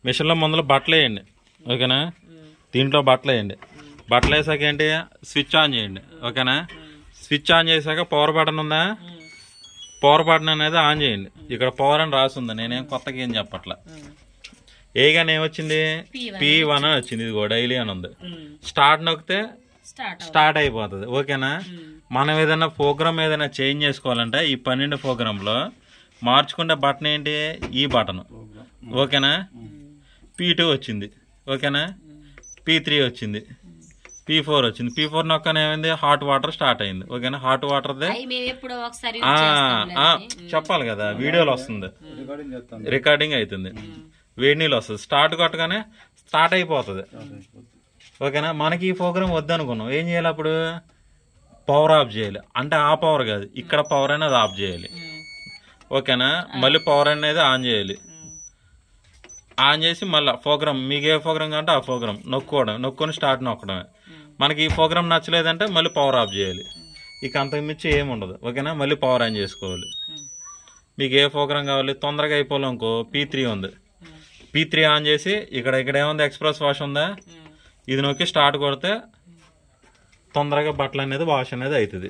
మిషన్లో ముందులో బట్టలు వేయండి, ఓకేనా? దీంట్లో బట్టలు వేయండి. బట్టలు వేసాక ఏంటి, స్విచ్ ఆన్ చేయండి, ఓకేనా? స్విచ్ ఆన్ చేశాక పవర్ బటన్ ఉందా, పవర్ బటన్ అనేది ఆన్ చేయండి. ఇక్కడ పవర్ అని రాసి ఉంది, నేనేం కొత్తగా ఏం చెప్పట్లా. ఏగానే ఏమొచ్చింది, P1 అని వచ్చింది. ఇదిగో డైలీ అని ఉంది. స్టార్ట్ నొక్కితే స్టార్ట్ అయిపోతుంది, ఓకేనా? మనం ఏదైనా ప్రోగ్రామ్ ఏదైనా చేంజ్ చేసుకోవాలంటే ఈ 12 ప్రోగ్రాంలో మార్చుకునే బటన్ ఏంటి, ఈ బటన్, ఓకేనా? P2 వచ్చింది, ఓకేనా? P3 వచ్చింది, P4 వచ్చింది. P4 నొక్కనే ఏమైంది, హాట్ వాటర్ స్టార్ట్ అయింది, ఓకేనా? హాట్ వాటర్దే చెప్పాలి కదా, వీడియోలో వస్తుంది, రికార్డింగ్ అవుతుంది, వేడి నీళ్ళు వస్తుంది. స్టార్ట్ కొట్టగానే స్టార్ట్ అయిపోతుంది, ఓకేనా? మనకి ఈ ప్రోగ్రామ్ వద్దనుకున్నాం, ఏం చేయాలి అప్పుడు, పవర్ ఆఫ్ చేయాలి. అంటే ఆ పవర్ కాదు, ఇక్కడ పవర్ అనేది ఆఫ్ చేయాలి, ఓకేనా? మళ్ళీ పవర్ అనేది ఆన్ చేయాలి. ఆన్ చేసి మళ్ళీ ప్రోగ్రామ్, మీకు ఏ ప్రోగ్రామ్ కంటే ఆ ప్రోగ్రామ్ నొక్కొని స్టార్ట్ నొక్కడమే. మనకి ఈ ప్రోగ్రామ్ నచ్చలేదంటే మళ్ళీ పవర్ ఆఫ్ చేయాలి. ఇక అంతకుమించి ఏమి ఉండదు, ఓకేనా? మళ్ళీ పవర్ ఆన్ చేసుకోవాలి. మీకు ఏ ప్రోగ్రామ్ కావాలి, తొందరగా అయిపోవాలనుకో P3 ఉంది, P3 ఆన్ చేసి ఇక్కడ ఏముంది, ఎక్స్ప్రెస్ వాష్ ఉందా, ఇది నొక్కి స్టార్ట్ కొడితే తొందరగా బట్టలు అనేది వాష్ అనేది అవుతుంది.